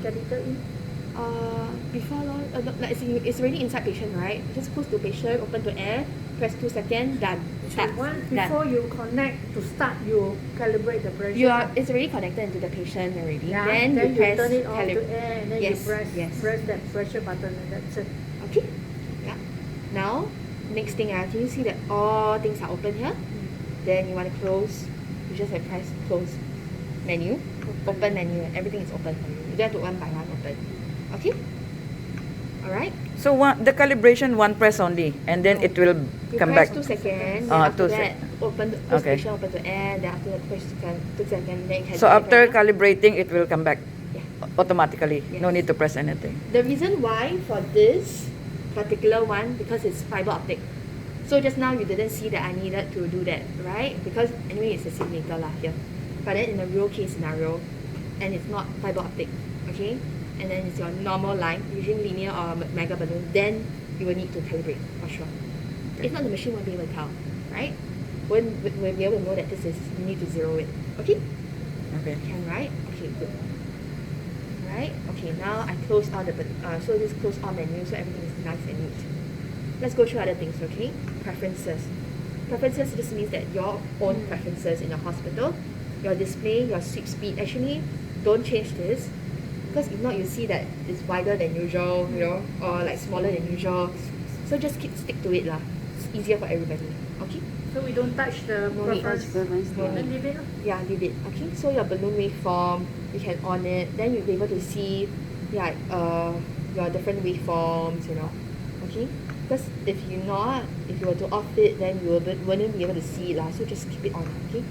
catheter in? Before long, like it's already inside patient, right? Just close to patient, open to air, press 2 seconds, done. So once before you connect to start, you calibrate the pressure. It's already connected into the patient already. Yeah, Then you press turn it off to air and then yes, you press yes. press that pressure button and that's it. Okay. Yeah. Now, next thing, can you see that all things are open here? Then you want to close. You just have press close menu, open menu. Everything is open for you. You don't have to one by one open. Okay. All right. So the calibration, one press only, and then it will You come press back. 2 seconds. Then 2 after that, seconds. open close Okay. patient, open to air. Then after that, press 2 seconds. Then you can. So after calibrating, it will come back Yeah. automatically. Yes. No need to press anything. The reason why for this particular one, because it's fiber optic. So just now you didn't see that I needed to do that, right? Because anyway it's a simulator lah here. But then in a real case scenario, and it's not fiber optic, okay? And then it's your normal line, using linear or mega balloon, then you will need to calibrate for sure. If not, the machine won't be able to tell, right? We'll be able to know that this is, you need to zero it, okay? Okay. Can, right? Okay, good. Right? Okay, now I close all the, so this close all menu, so everything is nice and neat. Let's go through other things, okay? Preferences. Preferences just means that your own preferences in your hospital, your display, your sweep speed. Actually, don't change this, because if not, you see that it's wider than usual, you know, or like smaller than usual. So just stick to it lah. It's easier for everybody. Okay? So we don't touch the No need. preference. No Then need. leave it. Yeah, leave it. Okay, so your balloon waveform, you can on it. Then you'll be able to see, yeah, your different waveforms, you know. Okay, because if you were to off it, then you wouldn't be able to see it lah. So just keep it on. Okay.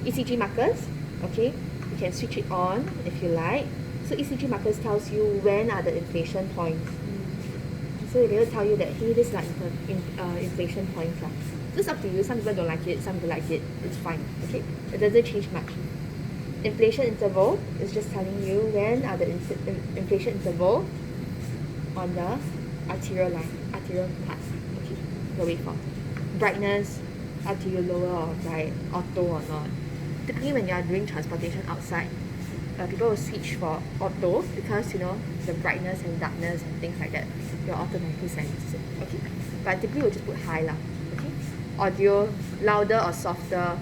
ECG markers. Okay, you can switch it on if you like. So ECG markers tells you when are the inflation points. So they will tell you that hey, this is like inflation points lah. So it's up to you. Some people don't like it, some people like it. It's fine. Okay, it doesn't change much. Inflation interval is just telling you when are the inflation interval on the arterial line, arterial part. Okay, the waveform. Brightness, arterial lower or bright, auto or not. Typically, when you are doing transportation outside, people will switch for auto because you know the brightness and darkness and things like that. You'll automatically sense it. Okay, but typically we'll just put high lah. Okay, audio louder or softer.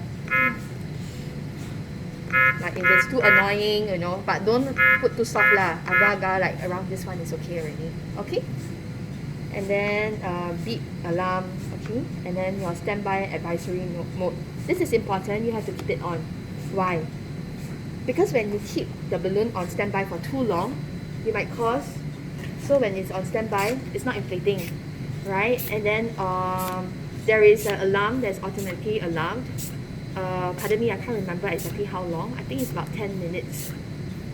Like if it's too annoying, you know, but don't put too soft lah. Agak-agak like around this one is okay already. Okay. And then beep alarm. Okay. And then your standby advisory mode. This is important. You have to keep it on. Why? Because when you keep the balloon on standby for too long, you might cause. So when it's on standby, it's not inflating, right? And then there is an alarm that's automatically alarmed. Pardon me, I can't remember exactly how long. I think it's about 10 minutes.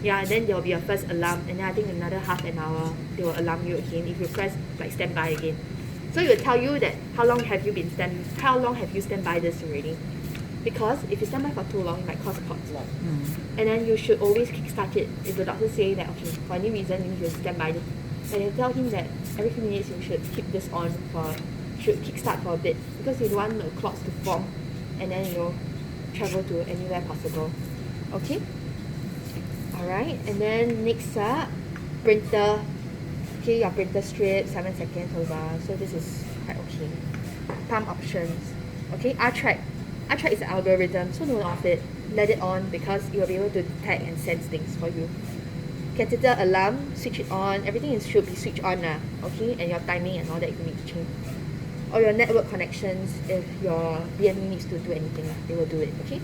Yeah, and then there will be a first alarm, and then I think another half an hour they will alarm you again if you press like standby again. So it will tell you that how long have you stand by this already? Because if you stand by for too long, it might cause clots. And then you should always kickstart it. If the doctor say that okay, for any reason you need to stand by this, and you tell him that every few minutes you should keep this on should kickstart for a bit because you don't want the clots to form and then you know travel to anywhere possible. Okay? Alright, and then next up, printer. Okay, your printer strip, 7 seconds over. So this is quite okay. Pump options. Okay, R-Track. R-Track is an algorithm, so don't off it. Let it on because it will be able to detect and sense things for you. Catheter alarm, switch it on. Everything should be switched on now. Okay, and your timing and all that you need to change. Or your network connections, if your BME needs to do anything, they will do it. Okay.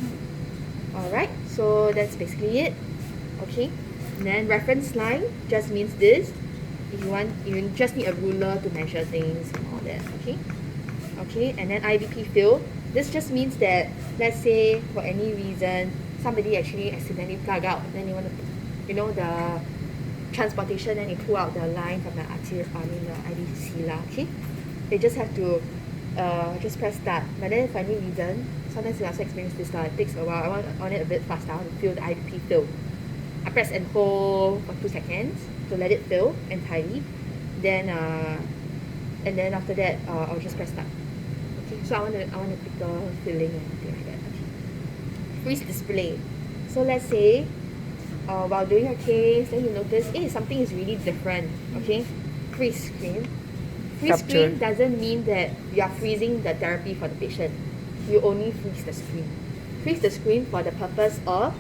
Alright, so that's basically it. Okay. And then reference line just means this. If you want, you just need a ruler to measure things and all that. Okay. Okay. And then IABP fill. This just means that let's say for any reason somebody actually accidentally plug out, then you want to, you know, the transportation, then you pull out the line from the the IDC lah. Okay. They just have to just press start. But then for any reason, sometimes we also experience this lah. It takes a while. I want on it a bit faster. I want to fill the IABP fill. I press and hold for 2 seconds to let it fill entirely. Then and then after that I'll just press start. Okay. So I want to pick the filling and everything like that. Okay. Freeze display. So let's say while doing your case, then you notice, something is really different, okay? Freeze screen. Freeze Capture. screen doesn't mean that you are freezing the therapy for the patient. You only freeze the screen. Freeze the screen for the purpose of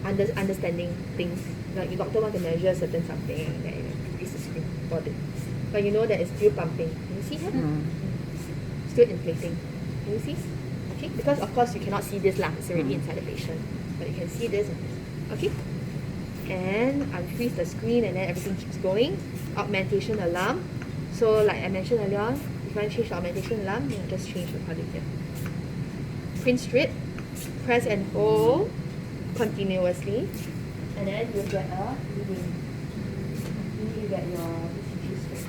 understanding things. Like the doctor wants to measure certain something, then you freeze the screen for it. But you know that it's still pumping. Can you see that? Still inflating. Can you see? Okay, because of course you cannot see this lah. It's already inside the patient. But you can see this and this. Okay? And unfreeze the screen and then everything keeps going. Augmentation alarm. So like I mentioned earlier, if you want to change the augmentation alarm, you just change the color here. Print strip. Press and hold continuously. And then you'll get a reading. You get your ECG strip.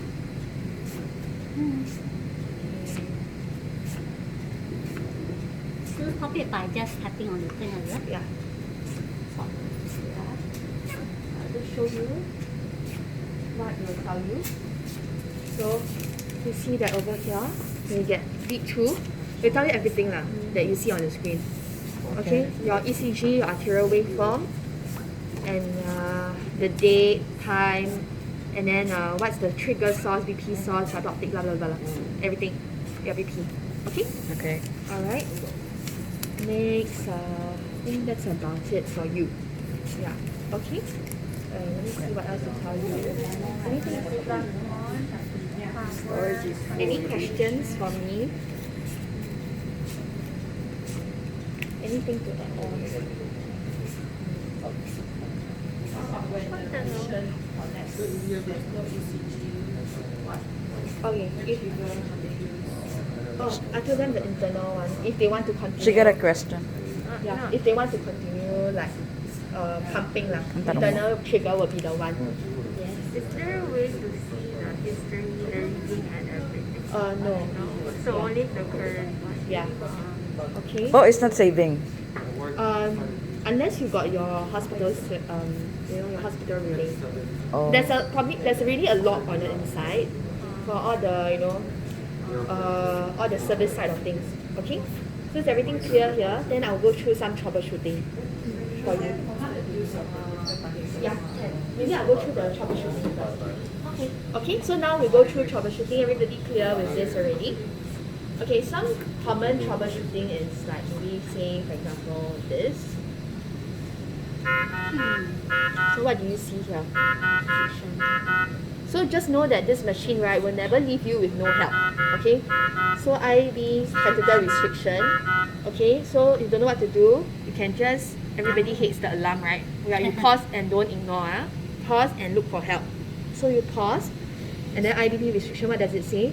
So stop it by just tapping on the thing, is it? Yeah. Stop. Yeah. I'll just show you what it will tell you. So you see that over here, you get read through. It will tell you everything lah that you see on the screen. Okay, your ECG, your arterial waveform, and the date, time, and then what's the trigger source, BP source, fiber-optic, blah blah blah, everything, your BP. Okay. Okay. All right. Next, I think that's about it for you. Yeah. Okay. Let me see what else to tell you. Anything? Any questions for me? Anything to add on? Okay. I told them the internal one. If they want to continue. She got a question. Yeah. If they want to continue like pumping lah, Ang tanong mo. internal trigger will be the one. Is there a way to see the history, the reading, and everything? No. So only the current one. Yeah. Okay. Oh, it's not saving. Unless you got your hospital, your hospital reading. Oh. There's really a log on the inside for all the all the service side of things. Okay. So is everything clear here? Then I'll go through some troubleshooting for you. Yeah. Maybe I'll go through the troubleshooting first. Okay. Okay. So now we go through troubleshooting. Everybody clear with this already? Okay, some common troubleshooting is like maybe say for example this. So what do you see here? So just know that this machine, right, will never leave you with no help. Okay? So IABP catheter restriction. Okay, so you don't know what to do, you can just, everybody hates the alarm, right? Yeah, you pause and don't ignore. Pause and look for help. So you pause, and then IABP restriction, what does it say?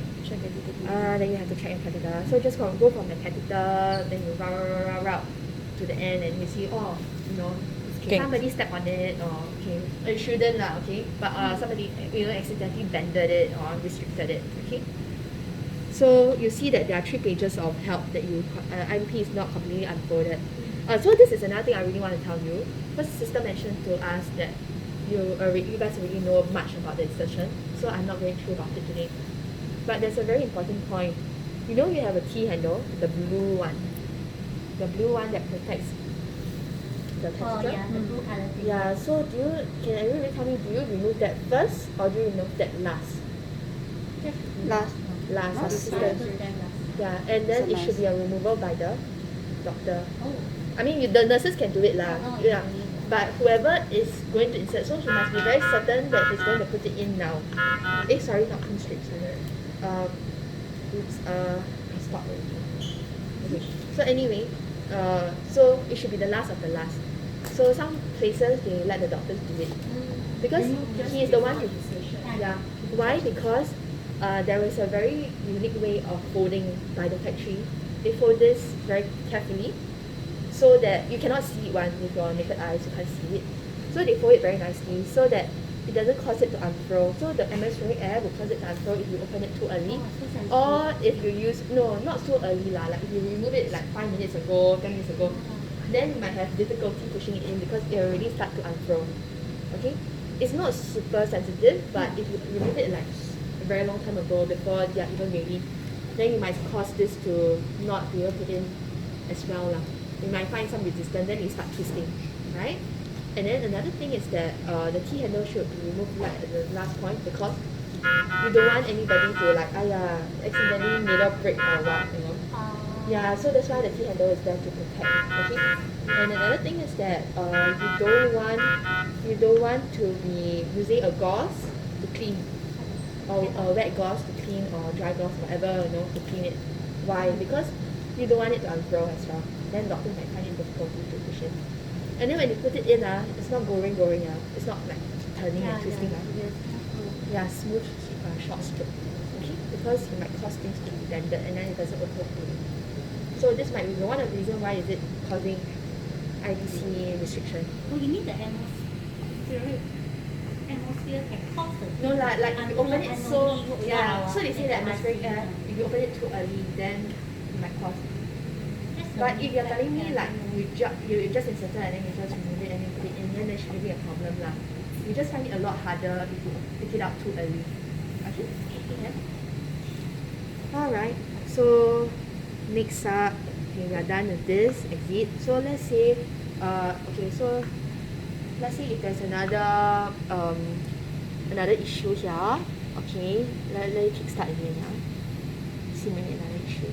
Then you have to check your catheter. So just go from the catheter, then you route to the end, and you see, Okay. somebody stepped on it, or it shouldn't lah, okay, but somebody accidentally bended it or restricted it, okay. So you see that there are 3 pages of help that IABP is not completely unfolded. So this is another thing I really want to tell you. First, the sister mentioned to us that you guys already know much about the insertion, so I'm not going through about it today. But there's a very important point. You know you have a T handle, the blue one that protects the Oh catheter. yeah, the blue color thing. Yeah, so can everybody tell me, do you remove that first or do you remove that last? Last. Oh, Sister. Yeah, and then it should be a removal by the doctor. Oh. I mean, the nurses can do it lah. Oh, Yeah. yeah. But whoever is going to insert, so he must be very certain that he's going to put it in now. Sorry, not pin strips. Oops. I stopped already. Okay. So anyway, so it should be the last of the last. So some places they let the doctors do it because he is the one who. Yeah. Why? Because there is a very unique way of folding by the factory. They fold this very carefully, so that you cannot see it with your naked eyes, you can't see it. So they fold it very nicely so that it doesn't cause it to unfurl. So the atmospheric air will cause it to unfurl if you open it too early. Or if you use, not so early lah, like if you remove it like 5 minutes ago, 10 minutes ago, then you might have difficulty pushing it in because it already start to unfurl. Okay? It's not super sensitive, but if you remove it like a very long time ago before they are even ready, then you might cause this to not be able to put in as well lah. You might find some resistance, then you start twisting, right? And then another thing is that the T handle should be removed right at the last point because you don't want anybody to like accidentally needle break or what, you know. Yeah, so that's why the T handle is there to protect. Okay. And another thing is that you don't want to be using a gauze to clean or a wet gauze to clean or dry gauze whatever, you know, to clean it. Why? Because you don't want it to unfurl as well. Then doctor might find it difficulty to push it. And then when you put it in, it's not going, it's not like turning and twisting. Yeah, smooth short stroke. Okay? Because it might cause things to be bended and then it doesn't work properly. So this might be one of the reasons why is it causing IBC restriction. Oh, you mean the atmosphere? Atmosphere can cause the No, like if you open it so wow, so they say that atmospheric air, if you open it too early, then it might cause. But if you're telling me like you just inserted and then you just remove it and you put it in, then there shouldn't be a problem lah. You just find it a lot harder if you pick it out too early. Okay? Yeah. Alright. So next up, okay, we are done with this exit. So let's say let's say if there's another issue here. Okay, let me kickstart again. Simulate another issue.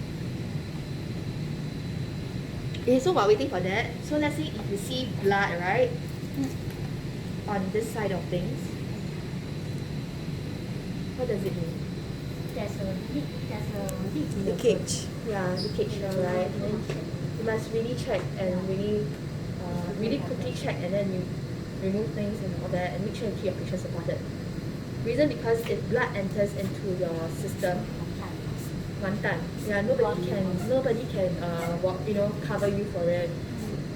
Okay, so while waiting for that, so let's say if you see blood, right, on this side of things, what does it mean? There's a leak in the Leakage. Yeah, leakage, right? And then you must really check and really quickly check and then you remove things and all that and make sure you keep your patient supported. Reason because if blood enters into your system, nobody can cover you for it,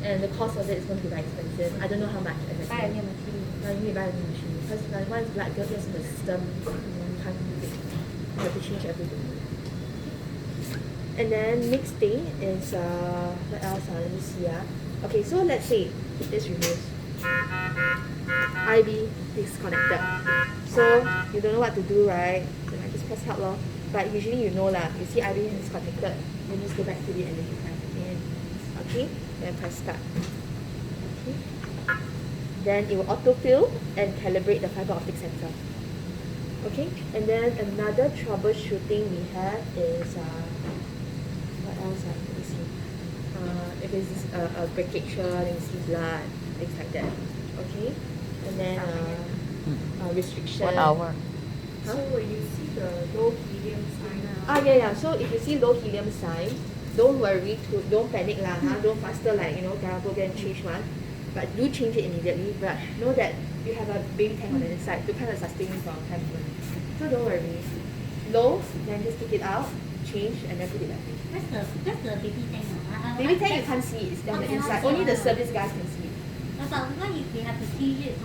and the cost of it is going to be very expensive. I don't know how much exactly. You need to buy a new machine because once blood gets in the system, you can't use it. You have to change everything. And then next thing is what else? Let me see. Okay, so let's say this removes. IB disconnected. So you don't know what to do, right? Then I just press help lor. But usually you know lah. You see IB is disconnected, then just go back to it and then you press again. Okay? Then press start. Okay. Then it will autofill and calibrate the fiber optic sensor. Okay? And then another troubleshooting we have is what else? Let me see. If it's a breakage here, then you see blood, things like that. Okay? And then restriction. 1 hour. So when you see the low helium sign, Yeah. So if you see low helium sign, don't worry, don't panic lah. Don't faster like go and change one. But do change it immediately. But know that you have a baby tank on the inside to kind of sustain you for a time. So don't worry. Low, then just take it out, change, and then put it back. That's the baby tank. Baby tank you can't see, it's on the inside. Only the service guys can see it. But what if we have to change it?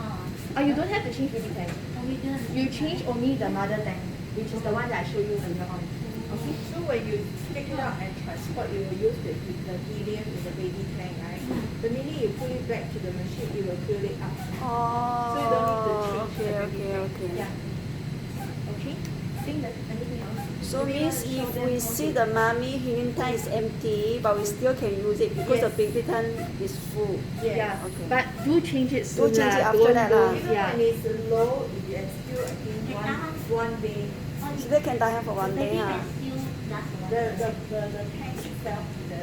You don't have to change baby tank. We don't. You change only the mother tank, which is the one that I showed you earlier on. okay, so when you take it out and transport, you will use the helium in the baby tank, right? The minute you put it back to the machine, it will fill it up. So you don't need to change the baby tank. Yeah. Okay. I think that's anything else. So means if we see the mommy helium tank is empty, but we still can use it because the baby tank is full. Yeah. Okay. But do change it soon. Do change it lah. after that lah. Even Yeah. when it's low, it's still I think one day. Still can tahan for 1 day. The tank itself, the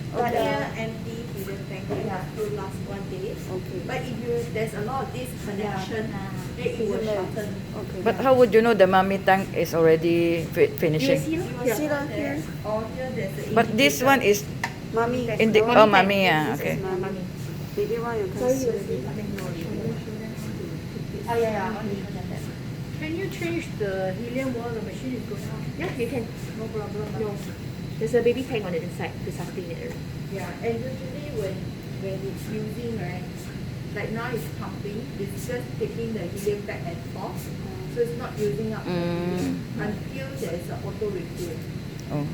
Okay. clear empty helium tank will last 1 day. Okay. But if there's a lot of disconnection, then it will shorten. Okay. But how would you know the mommy tank is already You finishing? see, You will See lah, there, here. or here there's the But this one is Mommy. mommy, okay. Mommy. Baby one you can Sorry, see. you were saying something. Yeah. Can you change the helium while the machine is going on? Yeah, you can. No problem. No. There's a baby tank on the inside to sustain it. Yeah, and usually when it's using, right, like now it's pumping, it's just taking the helium back and forth, so it's not using up the helium until there is an auto refill. Oh.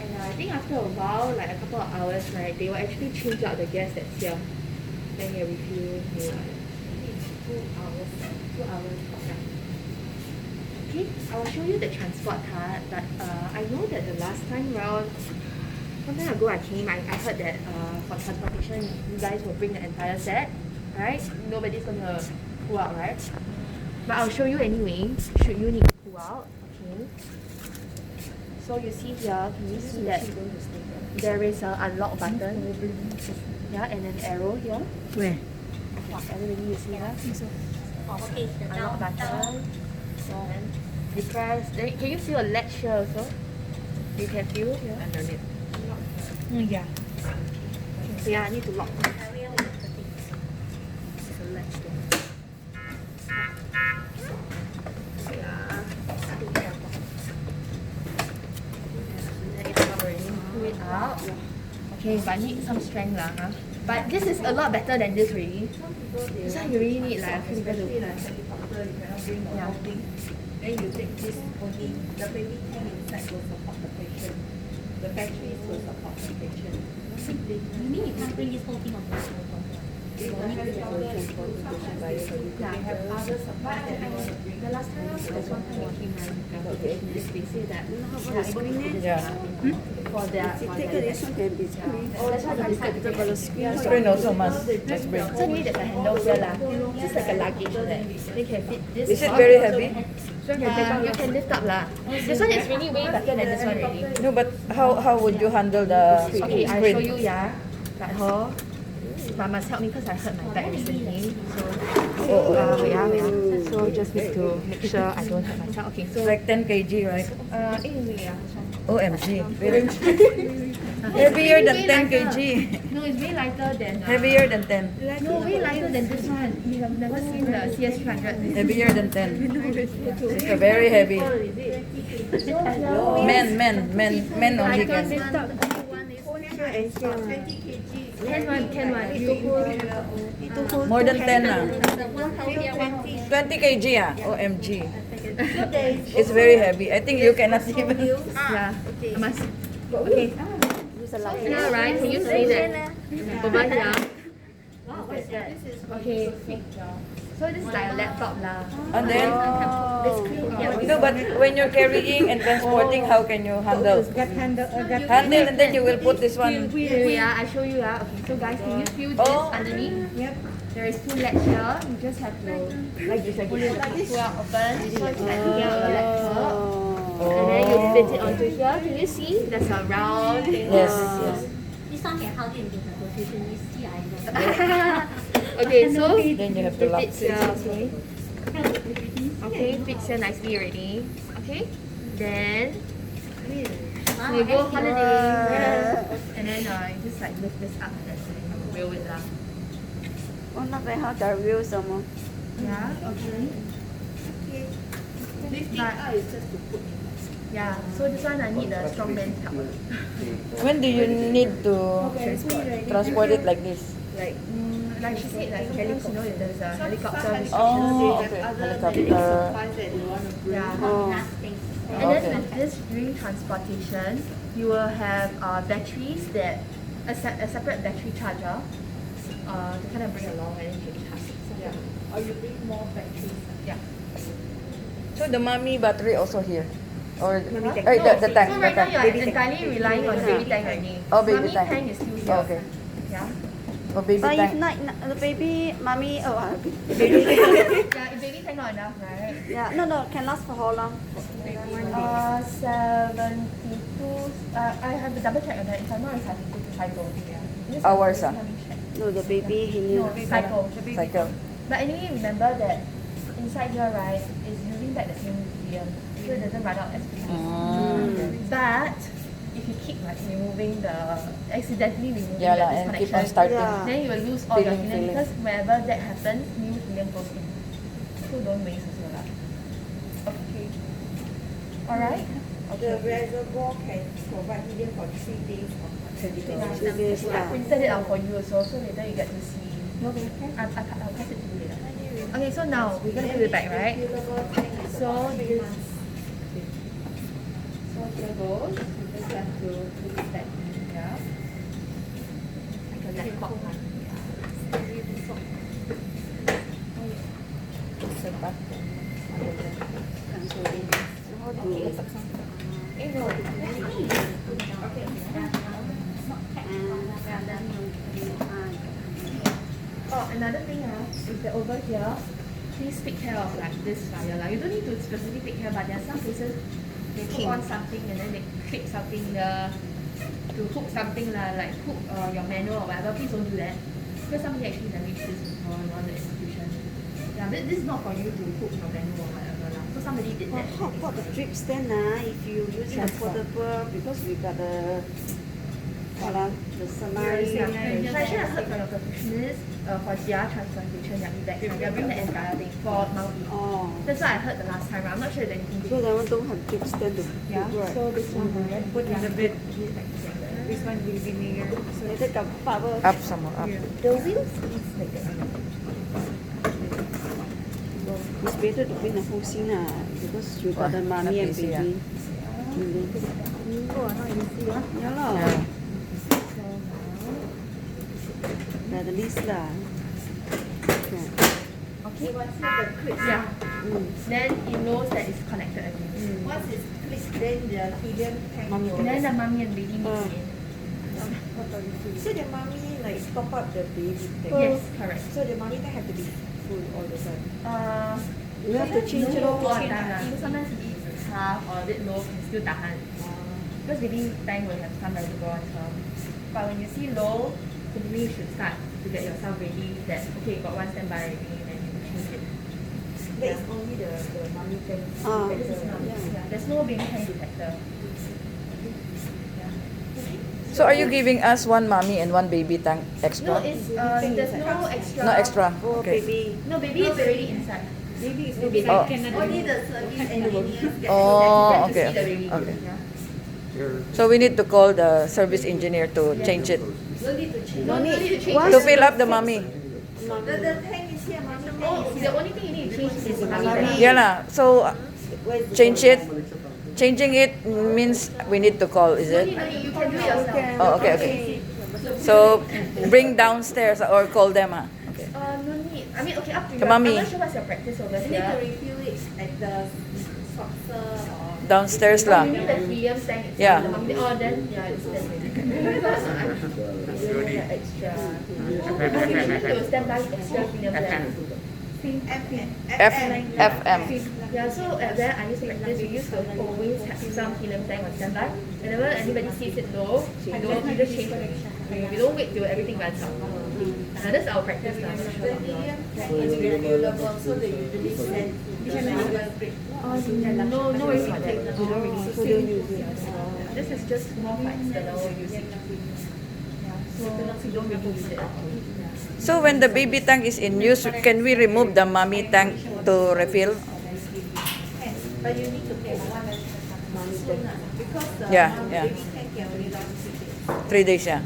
And I think after a while, like a couple of hours, right, they will actually change out the gas that's here. Then you refill new one. Maybe it's 2 hours. 2 hours. Yeah. Okay, I will show you the transport card, but I know that the last time round Some time ago I heard that for transportation you guys will bring the entire set, right? Nobody's gonna pull out, right? But I'll show you anyway, should you need to pull out, okay? So you see here, can you see that there is an unlock button? Yeah, and an arrow here. Where? Everybody you see that? Okay, the Unlock down, button. And you press, then can you feel a latch here also? You can feel here. Underneath. Yeah. So yeah, I need to lock. Pull it out. Okay, but I need some strength lah, huh? But this is a lot better than this already. This one you really need like a few people to pull. Helicopter, you cannot bring the whole thing. Then you take this only, the baby tank inside will support the patient. The batteries will support the patient. You mean you can't bring this whole thing on board? If the helicopter is full, by Yeah, I have other supplies that I want to bring. The last time, there's one time we came they say that they are able to put this Yeah. for their This one can be screen. Oh, that's why the biscuit But the screen Screen also must bring. So anyway, there's a handle here lah. Just like a luggage there. They can fit this. Is it very heavy? Yeah, you can lift up lah. This one is really way better than this one already. No, but how would you handle the Okay, I'll screen? show you, yeah. Like her. But must help me because I hurt my back recently. So, yeah. So just need to make sure I don't hurt myself. Okay, so Like 10 kg, right? anyway, yeah. OMG. Very heavier than 10 kg. No, it's way lighter than. Heavier than 10. No, way lighter than this one. You have never seen the CS300. Heavier than 10. It's a very heavy. Men only can. 10 one. More than 10 ah. The one here, 20 kg ah. OMG. It's very heavy. I think you cannot even. Yeah. I must. Okay. So here, right? Can you see that? Over here. Okay. So this is like a laptop lah. And then, Yeah. no, but when you're carrying and transporting, how can you handle? Handle, and then you will put this one. Yeah, I show you. Okay, so guys, can you feel this underneath? Yep. There is two latch here. You just have to like this, pull out open. So it's like picking out the laptop. And then you fit it onto here. Can you see? There's a round thing. Yes. this one can help you in the negotiation. You see, I know. Okay, so Then you have to it lock. fits here. Okay. Okay, fits here nicely already. Okay. Then you go holiday. And then you just like lift this up and then wheel it up. Oh, not very hard. The wheel some more. Yeah, okay. Lifting But- up is just to put in. Yeah, so this one I need a strong man's help. When do you need to transport it like this? Like she said, like helicopter, you know, if there's a helicopter restriction. Oh, okay. Other Helicopter. medical supplies that you want to bring. Yeah. Oh. Last thing. And then Okay. with this during transportation, you will have batteries that a separate battery charger to kind of bring along and then you can charge. Yeah. Or you bring more batteries. Yeah. So the mommy battery also here? Or the No, tank, so right the now you are tank. entirely relying on baby tank only. Oh, baby Mommy tank. tank is still here. Oh, okay. Yeah. Oh, baby But if tank. not, the baby, mommy, Yeah, if baby tank not enough, right? yeah, no, can last for how long? 72. I have to double check on that. If I'm not, it's 72 to cycle. Yeah. Hours, ah? Let me check. No, the baby, he No, needs. cycle. Cycle. But anyway, remember that inside here, right, is using back the same helium, so it doesn't run out as quickly. But if you keep like removing accidentally removing Yeah the lah, and keep on disconnection, starting. Yeah. then you will lose all your Filling. helium because whenever that happens, new helium goes in. So don't waste also lah. Okay. Alright? The reservoir can provide helium for 3 days or 30 days. 3 days, I yeah. printed it out for you also, so later you get to see. Okay. I'll pass it to you later. Okay, so now we're gonna put it back, right? So this. So here goes. You just have to put it back in here. Like a laptop. It's a button. Okay. Eh, no. Okay. that over here, please take care of like this wire. Like, you don't need to specifically take care, but there are some places they hook on something and then they clip something here to hook something like hook your manual or whatever. Please don't do that. Because somebody actually damaged this before in one of the institution. Yeah, this is not for you to hook your manual or whatever. So somebody did that. How about the drip stand? If you using a portable, because we got the the saline. So actually I heard from the percussionist for their transplantation, their evac, they're bringing the entire thing for Mount E. Oh. That's what I heard the last time. I'm not sure if anything So that one don't have drip stand to Yeah, put, right? so this one will Put in the bed. This one will be near. So Later got power. up some more, up. The wheels is like that. It's better to bring the whole scene because you got the mommy and easy, baby. Yeah lah. Yeah. At least lah. Okay. Okay. Once the clips, Yeah. Then it knows that it's connected again. once it's clipped, then the helium tank will. And then the mommy and baby mix in. So the mommy like top up the baby tank. Yes, correct. So the mommy tank have to be full all the time. You have to change it all all. the time. So sometimes it's half or a bit low, can still tahan. Because baby tank will have some reservoir as well. But when you see low, typically you should start to get yourself ready that, okay, got one standby already, and then you change it. That is only the mommy tank. This is not, yeah. There's no baby tank detector. So are you giving us one mommy and one baby tank No, extra? it's there's no extra. No extra. Oh, Okay. baby. No, baby is already inside. Baby is Baby Oh. only the service engineers get Oh, You get to okay. see the baby. Okay. Yeah. So we need to call the service engineer to change it. No need to change. No need to change. To fill up the mommy. The tank is here, mommy tank Oh, is the here. only thing you need to change is mommy tank. Yeah lah. So change it. Changing it means we need to call, is No it? need, no need. You can do it yourself. Oh, okay, okay. So bring downstairs or call them. Okay. No need. I mean, okay, up to you. The mommy. I'm not sure what's your practice over You need to here. refill it at the saucer or. Downstairs Oh, lah. you mean the helium tank itself, Yeah. the mommy tank. Oh, then yeah, it's then because I'm doing the extra. Because usually they will stand by extra helium tank. FM. Yeah, so at where I used to practice, we used to always have some helium tank on standby. Whenever anybody sees it low, we just change it. We don't wait till everything runs out. That's our practice now. The helium tank is refillable, so they usually send No, no worries about that. We don't really use it. This is just more for external usage. Yeah, so we don't really use it. So when the baby tank is in use, can we remove the mommy tank to refill? But you need to pay one because the Yeah, mommy yeah. baby tank can only last 3 days. 3 days, yeah.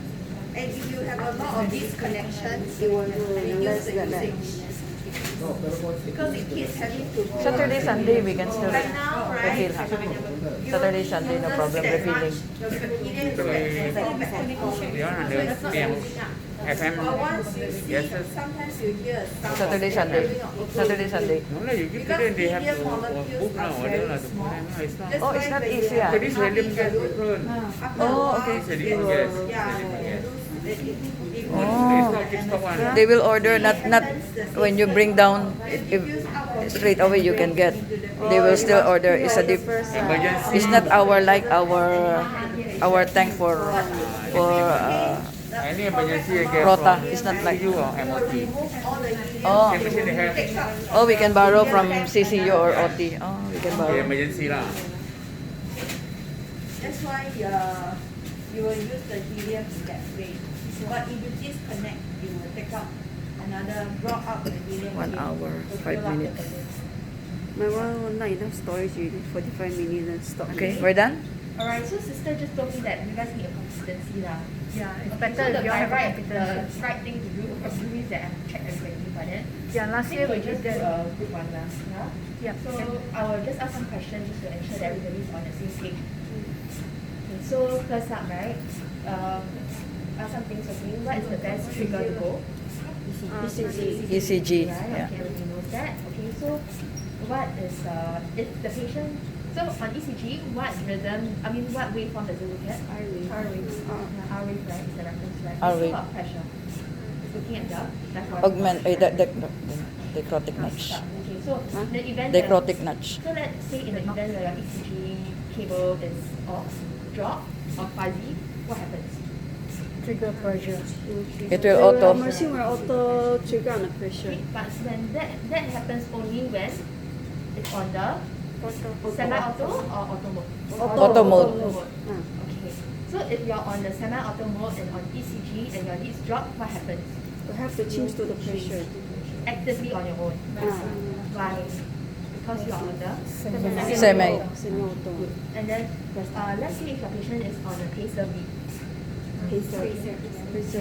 And if you have a lot of these connections, it will reduce the usage. Because it keeps having to go. Saturday, Sunday, we can still Right now, right? refill. Saturday, Sunday, no problem refilling. FM. But once you see, Yes, sir. sometimes you hear sound of Saturday, it Sunday. coming out. Saturday, Sunday. No, no, you give to them, they have to book now, order now, to put them. No, it's not. That's Oh, why it's not when easy, you ah. So this helium gas different. after a Oh, while, okay. It's a different gas. yeah, It's Oh. not keep stock one. They will order not when you bring down if straight away you can get. They will still order. It's a Emergency. It's not our like our tank for Any emergency, I get Rota. from It's not like CCU or MOT. oh Same machine they have. oh we can borrow from CCU or OT. Oh, we can The borrow. emergency lah. That's why you will use the helium in that way. But if you disconnect, you will take out another, draw out the helium. 1 again hour, to 5 fill up the minutes. balloon. My one not enough storage already. 45 minutes and stop. Okay, we're done. Alright, so sister just told me that you guys need a consistency lah. Yeah, it's So better the if you have right, a the right thing to do probably is that I have to check everything, but then Yeah, last year we just did do that. a good one lah. Yeah. Yeah. So I will just ask some questions just to ensure that everybody's on the same page. Okay, so first up, right? Ask some things for you. What is the best trigger to go? ECG. Right, Yeah. okay, everybody knows that. Okay, so what is if the patient, so on ECG, what rhythm, I mean what waveform does it look at? R wave. R wave. Yeah, R wave, right, is the reference, right? R So wave. what pressure? It's looking at the left or Augment. That Dichrotic notch. Okay, so the event Dichrotic notch. so let's say in the event where your ECG cable is off, drop, or fuzzy, what happens? Trigger pressure. It will auto. Machine will auto trigger on the pressure. Okay, but then that happens only when it's on the semi-auto or auto mode? Auto mode. Auto mode. Okay. So if you're on the semi-auto mode and on ECG and your leads drop, what happens? You have to change to the pressure. Actively on your own. Why? Because you're on the Semi. Semi-auto. And then let's say if your patient is on a pacer beat. Do you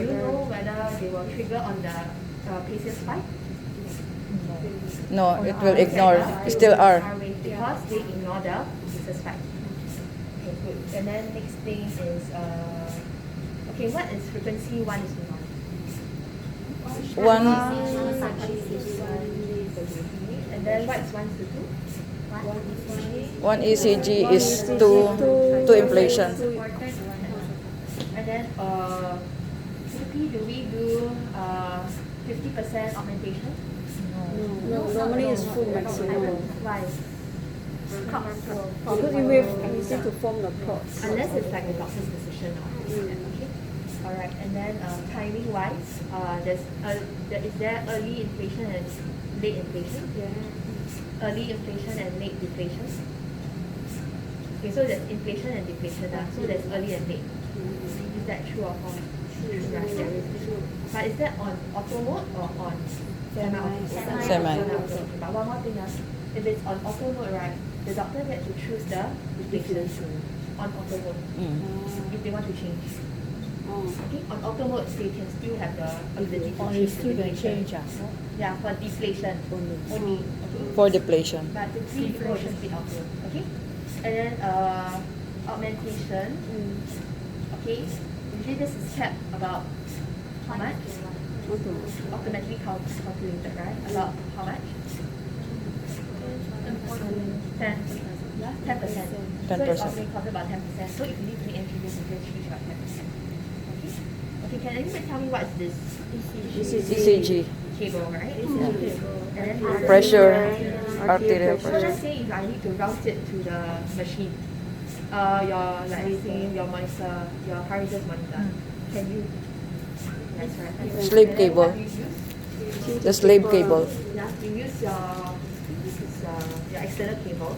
know whether they will trigger on the pacer spike? No, it will ignore. Still R. Wave because they ignore the pacer spike. Okay, good. And then next thing is okay, what is frequency 1 is to 1? One. And then what is 1 to 2? One ECG is two inflation. And then typically do we do 50% augmentation? No, normally it's full maximum. Why? Because you have easy to form the plots. Unless it's like the doctor's decision. Okay. Alright, and then timing wise, is there early inflation and late inflation? Yeah. Early inflation and late deflation. Okay, so there's inflation and deflation. So there's early and late. Is that true or false? True. Right, there is. But is that on auto mode or on semi-auto? Semi. But one more thing, if it's on auto mode, right, the doctor gets to choose the deflation on auto mode if they want to change. Okay, on auto mode, they can still have the ability to change the deflation. Yeah, for deflation only. Okay. For depletion. But the people should be auto. Okay, and then augmentation. Okay, usually this is kept about how much? Automatically calculated, right? About how much? 10%. 10%. So it's automatically calculated about 10%. So if you need to make entry, you just choose about 10%. Okay? Okay, can anyone tell me what is this? ECG. Cable, right? And then Pressure. Arterial so pressure. let's say if I need to route it to the machine, your like say your monitor, your parameters monitor, can you? That's right. Slave And then cable. what do you use? The slave cable. Yeah, you use this is your external cable.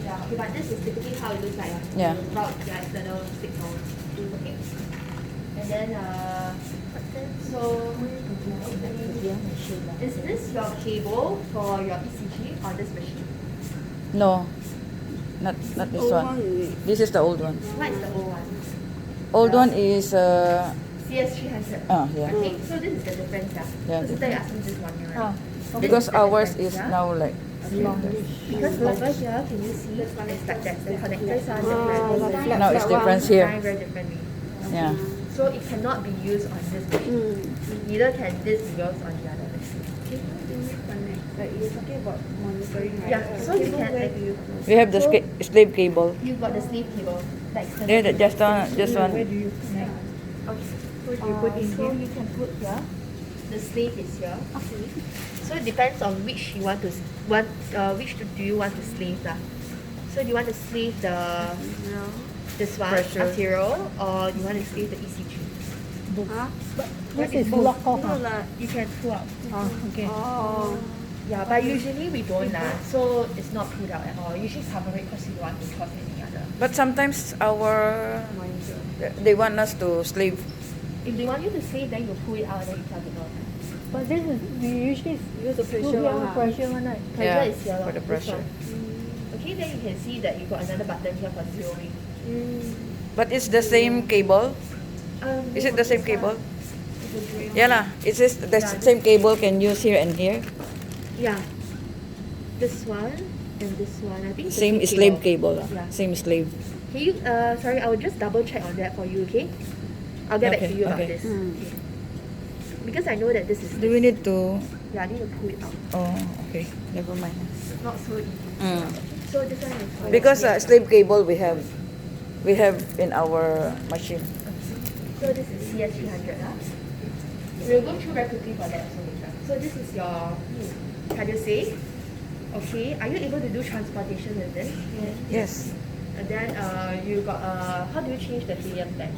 Yeah, okay, but this is typically how it looks like. Yeah. You route your external signal. Okay. And then so is this your cable for your ECG on this machine? No, not this one. This is the old one. What is the old one? Old one is CS300. yeah. Okay, so this is the difference. Yeah, So you asked me this one here, right? This Because is the ours difference, is yeah? now like Because over here, can you see it's like that? The connectors are different. now it's difference here. Designed very differently. Yeah. So it cannot be used on this machine. Neither can this be used on the other machine. Like you're talking about monitoring, right? Yeah, so you can like, We have the slave cable. you've got the sleeve cable, like There, just one. Where do you connect? Okay. What do you put in So here? you can put here. The slave is here. Okay. So it depends on which you want to do you want to slave lah. So do you want to slave this one Pressure. arterial or you want to slave the ECG? This is block off. You can pull out. Okay. Yeah, but usually we don't lah. So it's not pulled out at all. Usually cover it because you don't want to cause any other. But sometimes they want us to slave. If they want you to slave, then you pull it out and then you plug it on. But this is we usually Use the pressure one. pressure one, right? Pressure Yeah, is here for the this pressure. one. Okay, then you can see that you got another button here for zeroing. But it's the same cable. Is it the same cable? Yeah lah. It says the same cable can use here and here. Yeah. This one and this one. I think it's the Same slave cable lah. Yeah. Same slave. Can you sorry, I will just double check on that for you, okay? I'll get back Okay, to you about okay. this. Okay. Because I know that this is Do we need to? yeah, I need to pull it out. Oh, okay. Never mind. It's not so easy. Mm. So this one is for Because your slave cable we have in our machine. So this is CS300 lah. We'll go through very quickly for that also later. So this is your cardiac. Okay, are you able to do transportation with this? Yes. And then you got how do you change the helium tank?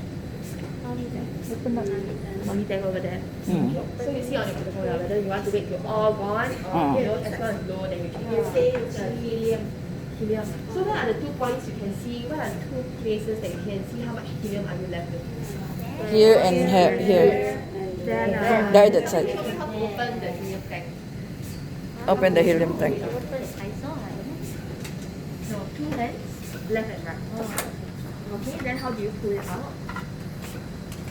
Mommy tank over there. So you see on your portfolio whether you want to wait till all gone or you know as well as low, then you change. You say it's helium. Helium. So what are the 2 points you can see? What are the 2 places that you can see how much helium are you left with? Here and here. Then There, that side. show me how to open the helium tank. Open the helium tank. No, 2 hands, left and right. Okay, then how do you pull it out?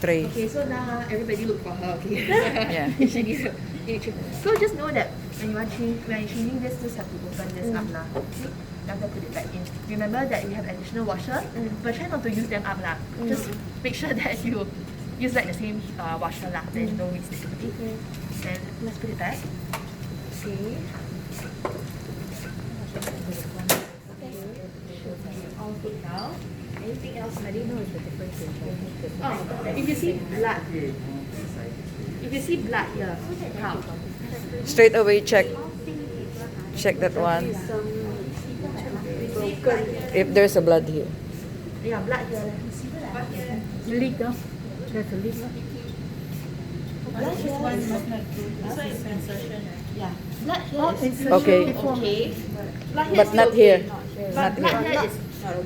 3. Okay, so now everybody look for her, okay? Yeah. If she needs to. So just know that when you are changing this, just have to open this up lah. Okay? Then after put it back in. Remember that you have additional washer, but try not to use them up lah. Just make sure that you use like the same washer lah. There is no wastage. Okay. Then let's put it back. Okay. All good now. Anything else? I didn't know the difference in if you see blood, here, how? Straight away check that one. If there's a blood here. Yeah, blood here. Leak, huh? There's a leak. Blood here. Yeah. Blood here is Okay. okay. Blood here But is not okay. here. But Not blood here. here is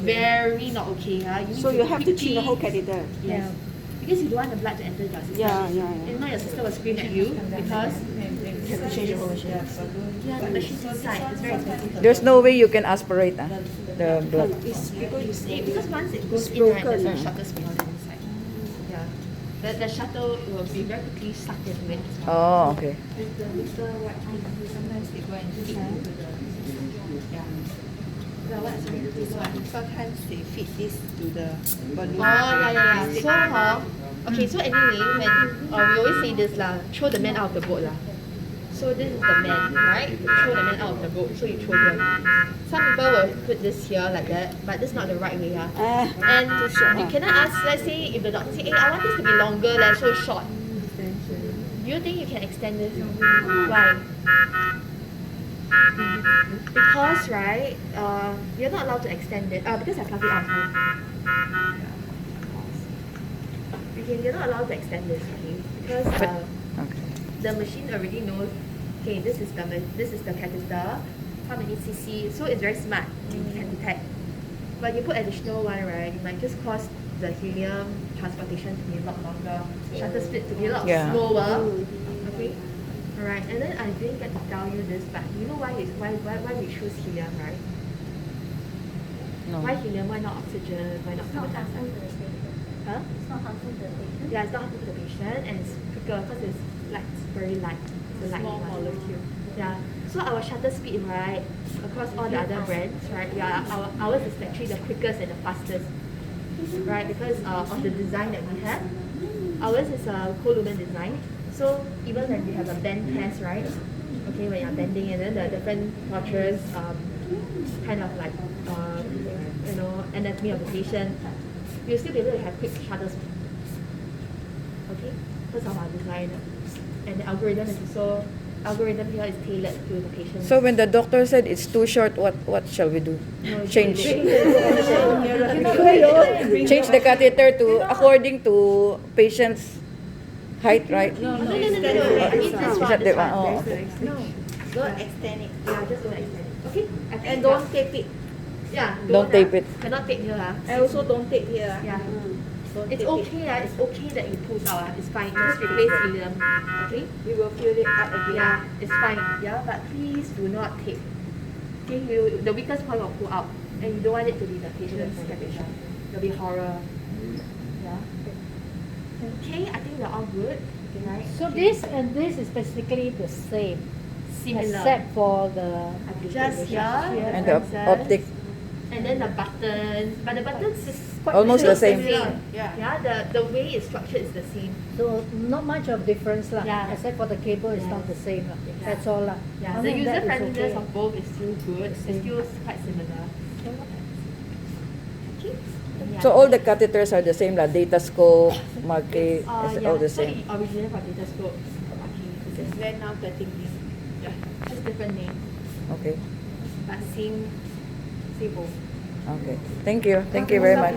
very not okay. Need So you have to change the whole catheter. Yes. Because you don't want the blood to enter your system. Yeah. If not, your sister will scream at you because you have to change the whole machine. Yeah, the machine's inside. It's very expensive. There's no way you can aspirate the blood. Because once it goes in, right, there's a shuttle speed on the inside. Yeah. The shuttle will be very quickly sucked into it. Oh, okay. With the liquor what sometimes they go and feed into the sometimes they feed this to the balloon. Yeah. So anyway, when we always say this lah, throw the man out of the boat lah. So this is the man, right? Throw the man out of the boat. So you throw here. Some people will put this here like that, but this is not the right way, And you cannot ask. Let's say if the doctor say, "Hey, I want this to be longer, like so short." Do you think you can extend this? Why? Because right, you're not allowed to extend it. Because I plugged it out. Okay, you're not allowed to extend this. Okay, because Okay. the machine already knows. Okay, this is the catheter. How many cc? So it's very smart. It can detect. But you put additional one, right? It might just cause the helium transportation to be a lot longer. Shutter speed to be a lot slower. Okay. Alright, and then I didn't get to tell you this, but you know why we choose helium, right? No. Why helium? Why not oxygen? Why not carbon dioxide? Huh? It's not harmful to the patient. Yeah, it's not harmful to the patient, and it's quicker because it's very light. It's a light Small one. molecule. Yeah. So our shutter speed, right, across all the other brands, right? Yeah, ours is actually the quickest and the fastest, right? Because of the design that we have. Ours is a co-lumen design. So even when we have a bend test, right? Okay, when you're bending and then the different torturous kind of like anatomy of the patient, you'll still be able to have quick shutter speed. Okay? Because of our design. And the algorithm here is tailored to the patient. So when the doctor said it's too short, what shall we do? Change. Change the catheter to according to patient's height, right? No. I mean this Is one. that the This one? one. Oh, okay. No. Don't extend it. Yeah, just don't extend it. Okay? I think And don't tape it. Yeah. Don't tape it. Cannot tape here. I also don't tape here. Yeah. Don't It's tape okay. It's okay that you pull out. It's fine. Just replace helium. Okay? We will fill it up again. Yeah, it's fine. Yeah, but please do not tape. Okay, the weakest point will pull out, and you don't want it to be the patient's catheter. It'll be horror. Yeah. Okay, I think we're all good. Okay, right? So Okay. this and this is basically the same, Similar. except for the Just here, And the optic. and then the buttons, but the buttons is Almost the same. Yeah, the way it's structured is the same. so not much of difference lah. Yeah. Except for the cable is not the same lah. Yeah. That's all lah. Yeah, Other the than user that, it's friendliness okay. of both is still good. It's still quite similar. Okay, Yeah. So all the catheters are the same, like data scope, market, it's all the So same. it originated from Datascope. Okay. Then now 13 gig. Yeah. Just different name, Okay. but same both. Okay. Thank you. Thank you very much.